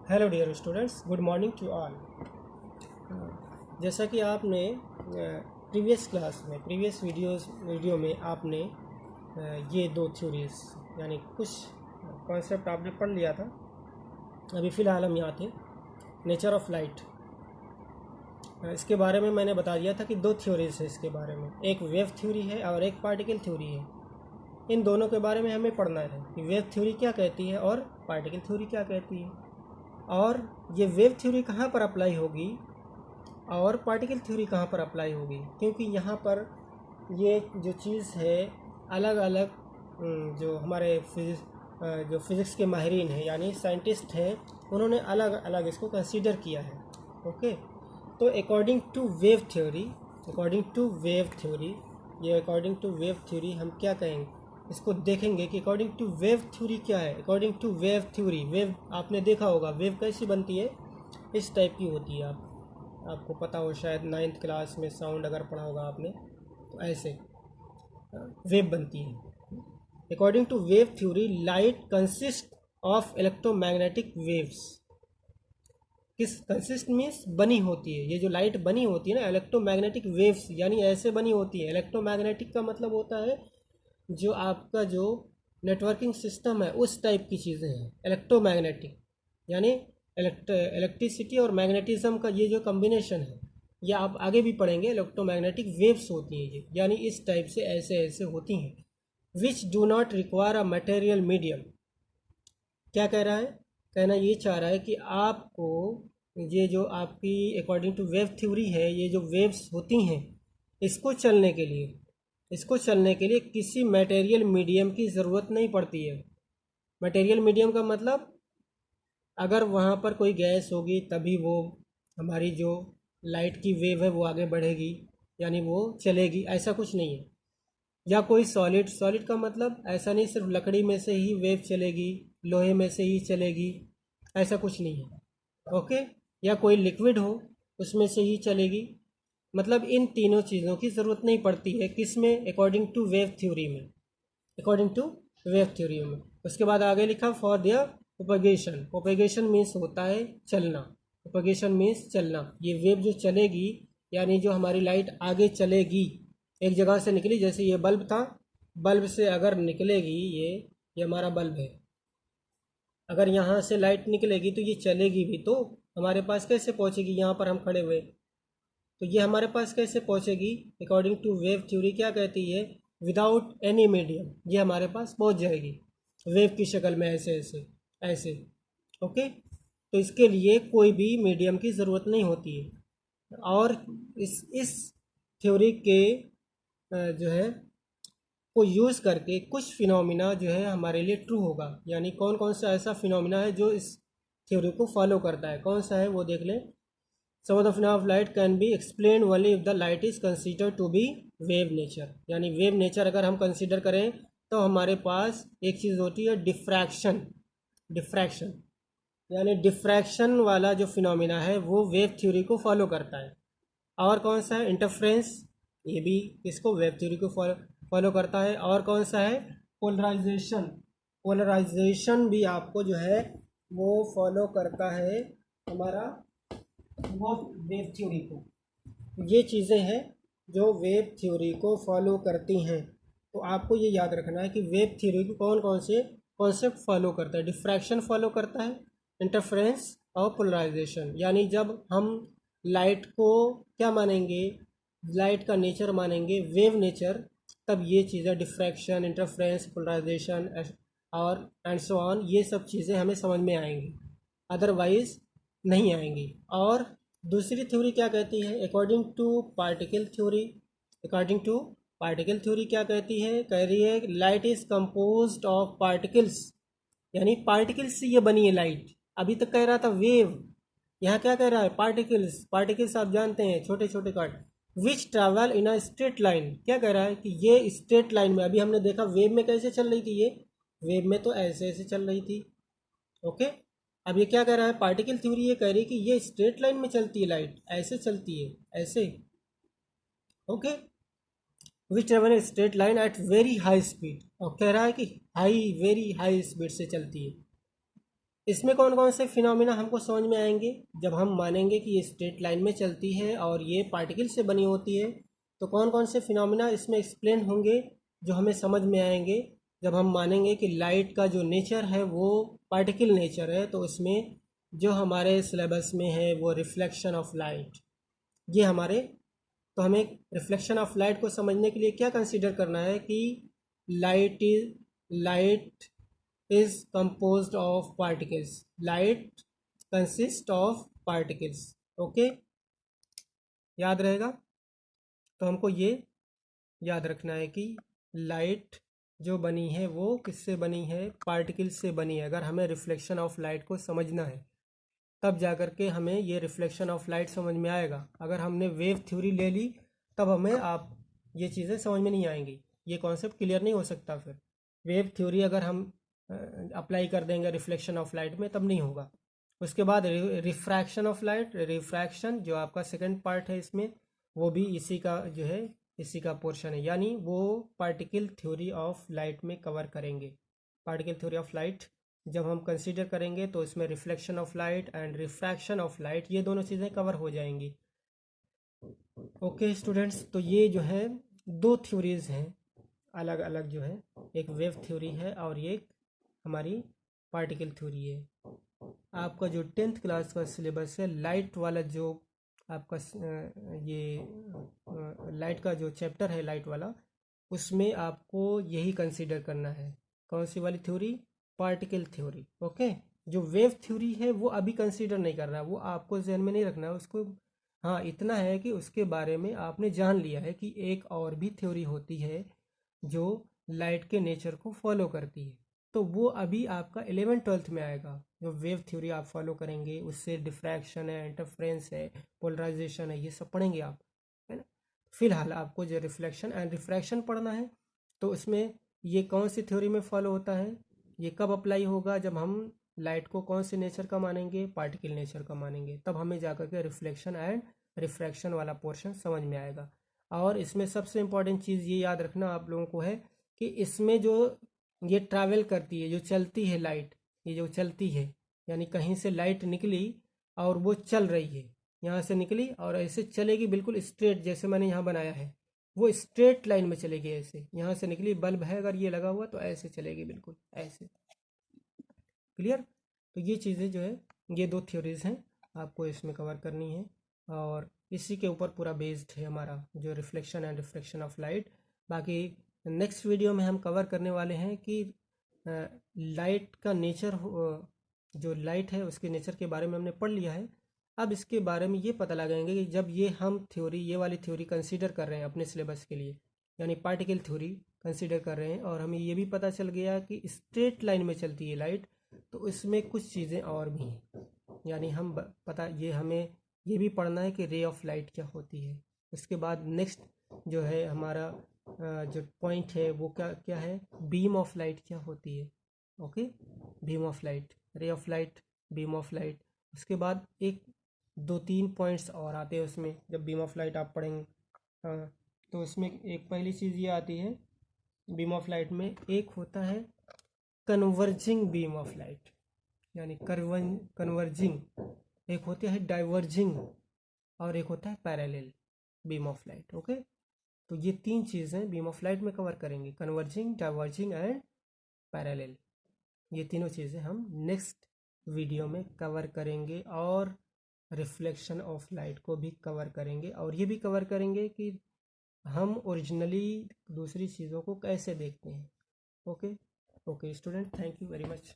Hello dear students, good morning to all. जैसा कि आपने प्रीवियस क्लास में वीडियो में आपने ये दो थ्योरीज यानी कुछ कॉन्सेप्ट आपने पढ़ लिया था। अभी फ़िलहाल हम यहाँ थे नेचर ऑफ लाइट। इसके बारे में मैंने बता दिया था कि दो थ्योरीज है इसके बारे में, एक वेव थ्योरी है और एक पार्टिकल थ्योरी है। इन दोनों के बारे में हमें पढ़ना है कि वेव थ्योरी क्या कहती है और पार्टिकल थ्योरी क्या कहती है, और ये वेव थ्योरी कहाँ पर अप्लाई होगी और पार्टिकल थ्योरी कहाँ पर अप्लाई होगी। क्योंकि यहाँ पर ये जो चीज़ है अलग अलग जो हमारे फिज़िक्स के माहिरीन हैं यानी साइंटिस्ट हैं, उन्होंने अलग अलग इसको कंसीडर किया है। ओके, तो अकॉर्डिंग टू वेव थ्योरी हम क्या कहेंगे, इसको देखेंगे कि अकॉर्डिंग टू वेव थ्योरी क्या है। According to wave theory, wave आपने देखा होगा वेव कैसी बनती है, इस टाइप की होती है। आपको पता हो, शायद 9th क्लास में साउंड अगर पढ़ा होगा आपने, तो ऐसे वेव बनती है। According to wave theory light consist of electromagnetic waves. किस कंसिस्ट मीन्स बनी होती है, ये जो लाइट बनी होती है ना, इलेक्ट्रोमैग्नेटिक वेव्स यानी ऐसे बनी होती है। इलेक्ट्रोमैग्नेटिक का मतलब होता है जो आपका जो नेटवर्किंग सिस्टम है उस टाइप की चीज़ें हैं। इलेक्ट्रोमैग्नेटिक यानी इलेक्ट्रिसिटी और मैग्नेटिज्म का ये जो कम्बिनेशन है, ये आप आगे भी पढ़ेंगे। इलेक्ट्रोमैग्नेटिक वेव्स होती हैं ये, यानी इस टाइप से ऐसे ऐसे होती हैं। Which do not require a material medium. क्या कह रहा है, कहना ये चाह रहा है कि आपको ये जो आपकी अकॉर्डिंग टू वेव थ्योरी है, ये जो वेव्स होती हैं इसको चलने के लिए किसी मटेरियल मीडियम की ज़रूरत नहीं पड़ती है। मटेरियल मीडियम का मतलब अगर वहाँ पर कोई गैस होगी तभी वो हमारी जो लाइट की वेव है वो आगे बढ़ेगी यानी वो चलेगी, ऐसा कुछ नहीं है। या कोई सॉलिड का मतलब ऐसा नहीं सिर्फ लकड़ी में से ही वेव चलेगी, लोहे में से ही चलेगी, ऐसा कुछ नहीं है। ओके, या कोई लिक्विड हो उसमें से ही चलेगी, मतलब इन तीनों चीज़ों की ज़रूरत नहीं पड़ती है। किस में, अकॉर्डिंग टू वेव थ्योरी में, उसके बाद आगे लिखा फॉर दियर प्रोपेगेशन मीन्स होता है चलना। प्रोपेगेशन मीन्स चलना। ये वेव जो चलेगी यानी जो हमारी लाइट आगे चलेगी, एक जगह से निकली, जैसे ये बल्ब था, बल्ब से अगर निकलेगी ये हमारा बल्ब है, अगर यहाँ से लाइट निकलेगी तो ये चलेगी भी, तो हमारे पास कैसे पहुँचेगी। यहाँ पर हम खड़े हुए तो ये हमारे पास कैसे पहुँचेगी। अकॉर्डिंग टू वेव थ्योरी क्या कहती है, विदाउट एनी मीडियम ये हमारे पास पहुँच जाएगी वेव की शक्ल में, ऐसे ऐसे ऐसे। ओके, तो इसके लिए कोई भी मीडियम की ज़रूरत नहीं होती है। और इस थ्योरी के जो है को यूज़ करके कुछ फिनोमिना जो है हमारे लिए ट्रू होगा। यानी कौन कौन सा ऐसा फिनोमिना है जो इस थ्योरी को फॉलो करता है, कौन सा है वो देख लें। Some of the phenomena of light can be explain only if the light is consider to be wave nature. यानी वेव नेचर अगर हम कंसीडर करें तो हमारे पास एक चीज़ होती है डिफ्रैक्शन यानी डिफ्रैक्शन वाला जो फिनोमिना है वो वेव थ्योरी को फॉलो करता है। और कौन सा है, इंटरफ्रेंस, ये भी इसको वेव थ्योरी को फॉलो करता है। और कौन सा है, पोलराइजेशन भी आपको जो है वो फॉलो करता है हमारा वो वेव थ्योरी को। ये चीज़ें हैं जो वेव थ्योरी को फॉलो करती हैं। तो आपको ये याद रखना है कि वेव थ्योरी को कौन कौन से कॉन्सेप्ट फॉलो करता है। डिफ्रैक्शन फॉलो करता है, इंटरफेरेंस और पोलराइजेशन। यानी जब हम लाइट को क्या मानेंगे, लाइट का नेचर मानेंगे वेव नेचर, तब ये चीज़ें डिफ्रैक्शन, इंटरफेरेंस, पोलराइजेशन और एंड सो ऑन, ये सब चीज़ें हमें समझ में आएंगी, अदरवाइज नहीं आएंगी। और दूसरी थ्योरी क्या कहती है, अकॉर्डिंग टू पार्टिकल थ्योरी क्या कहती है, कह रही है light is composed of particles, यानी पार्टिकल्स से ये बनी है लाइट। अभी तक कह रहा था वेव, यहाँ क्या कह रहा है, पार्टिकल्स आप जानते हैं छोटे छोटे कण, which travel in a straight line. क्या कह रहा है कि ये स्ट्रेट लाइन में, अभी हमने देखा वेव में कैसे चल रही थी, ये वेव में तो ऐसे ऐसे चल रही थी। ओके, अब ये क्या कह रहा है, पार्टिकल थ्योरी ये कह रही है कि ये स्ट्रेट लाइन में चलती है लाइट, ऐसे चलती है ऐसे। Okay, which travel straight line at very high speed, और कह रहा है कि वेरी हाई स्पीड से चलती है। इसमें कौन कौन से फिनोमिना हमको समझ में आएंगे जब हम मानेंगे कि ये स्ट्रेट लाइन में चलती है और ये पार्टिकल से बनी होती है। तो कौन कौन से फिनोमिना इसमें एक्सप्लेन होंगे जो हमें समझ में आएंगे जब हम मानेंगे कि लाइट का जो नेचर है वो पार्टिकल नेचर है। तो इसमें जो हमारे सिलेबस में है वो रिफ्लेक्शन ऑफ लाइट, ये हमारे, तो हमें रिफ्लेक्शन ऑफ लाइट को समझने के लिए क्या कंसीडर करना है कि light is composed of particles, light consist of particles. Okay, याद रहेगा। तो हमको ये याद रखना है कि लाइट जो बनी है वो किससे बनी है, पार्टिकल से बनी है। अगर हमें रिफ्लेक्शन ऑफ लाइट को समझना है तब जा कर के हमें ये रिफ्लेक्शन ऑफ लाइट समझ में आएगा। अगर हमने वेव थ्योरी ले ली तब हमें आप ये चीज़ें समझ में नहीं आएंगी, ये कॉन्सेप्ट क्लियर नहीं हो सकता। फिर वेव थ्योरी अगर हम अप्लाई कर देंगे रिफ्लेक्शन ऑफ लाइट में तब नहीं होगा। उसके बाद रिफ्रैक्शन ऑफ लाइट, रिफ्रैक्शन जो आपका सेकंड पार्ट है इसमें, वो भी इसी का जो है इसी का पोर्शन है, यानी वो पार्टिकल थ्योरी ऑफ लाइट में कवर करेंगे। पार्टिकल थ्योरी ऑफ लाइट जब हम कंसीडर करेंगे तो इसमें reflection of light and refraction of light ये दोनों चीज़ें कवर हो जाएंगी। ओके स्टूडेंट्स, तो ये जो है दो थ्योरीज हैं अलग अलग जो है, एक वेव थ्योरी है और एक हमारी पार्टिकल थ्योरी है। आपका जो 10th क्लास का सिलेबस है लाइट वाला, जो आपका ये लाइट का जो चैप्टर है लाइट वाला, उसमें आपको यही कंसीडर करना है। कौन सी वाली थ्योरी, पार्टिकल थ्योरी। ओके, जो वेव थ्योरी है वो अभी कंसीडर नहीं करना, वो आपको जहन में नहीं रखना है उसको। हाँ, इतना है कि उसके बारे में आपने जान लिया है कि एक और भी थ्योरी होती है जो लाइट के नेचर को फॉलो करती है। तो वो अभी आपका 11th-12th में आएगा। जो वेव थ्योरी आप फॉलो करेंगे उससे डिफ्रैक्शन है, इंटरफ्रेंस है, पोलराइजेशन है, ये सब पढ़ेंगे आप, है ना। फिलहाल आपको जो रिफ्लेक्शन एंड रिफ्रैक्शन पढ़ना है, तो उसमें ये कौन सी थ्योरी में फॉलो होता है, ये कब अप्लाई होगा, जब हम लाइट को कौन से नेचर का मानेंगे, पार्टिकल नेचर का मानेंगे, तब हमें जाकर के रिफ्लेक्शन एंड रिफ्रैक्शन वाला पोर्शन समझ में आएगा। और इसमें सबसे इम्पॉर्टेंट चीज़ ये याद रखना आप लोगों को है कि इसमें जो ये ट्रैवल करती है, जो चलती है लाइट, ये जो चलती है, यानी कहीं से लाइट निकली और वो चल रही है, यहाँ से निकली और ऐसे चलेगी बिल्कुल स्ट्रेट, जैसे मैंने यहाँ बनाया है वो स्ट्रेट लाइन में चलेगी। ऐसे यहाँ से निकली, बल्ब है अगर ये लगा हुआ तो ऐसे चलेगी बिल्कुल ऐसे। क्लियर। तो ये चीज़ें जो है ये दो थ्योरीज हैं आपको इसमें कवर करनी है, और इसी के ऊपर पूरा बेस्ड है हमारा जो reflection and refraction of light. बाकी नेक्स्ट वीडियो में हम कवर करने वाले हैं कि लाइट का नेचर, जो लाइट है उसके नेचर के बारे में हमने पढ़ लिया है। अब इसके बारे में ये पता लगाएंगे कि जब ये हम थ्योरी, ये वाली थ्योरी कंसीडर कर रहे हैं अपने सिलेबस के लिए, यानी पार्टिकल थ्योरी कंसीडर कर रहे हैं, और हमें ये भी पता चल गया कि स्ट्रेट लाइन में चलती है लाइट, तो इसमें कुछ चीज़ें और भी हैं, यानी हम पता ये हमें ये भी पढ़ना है कि रे ऑफ लाइट क्या होती है। उसके बाद नेक्स्ट जो है हमारा जो पॉइंट है वो क्या क्या है, बीम ऑफ लाइट क्या होती है। Okay, beam of light, ray of light, beam of light. उसके बाद एक 2-3 पॉइंट्स और आते हैं उसमें जब बीम ऑफ लाइट आप पढ़ेंगे। हाँ, तो उसमें एक पहली चीज़ ये आती है बीम ऑफ लाइट में, एक होता है कन्वर्जिंग बीम ऑफ लाइट, यानी कन्वर्जिंग, एक होता है डाइवर्जिंग, और एक होता है parallel beam of light. Okay, तो ये 3 चीज़ें बीम ऑफ लाइट में कवर करेंगे, कन्वर्जिंग, डाइवर्जिंग एंड पैरेलल। ये तीनों चीज़ें हम नेक्स्ट वीडियो में कवर करेंगे, और रिफ्लेक्शन ऑफ लाइट को भी कवर करेंगे, और ये भी कवर करेंगे कि हम ओरिजिनली दूसरी चीज़ों को कैसे देखते हैं। Okay okay student, thank you very much.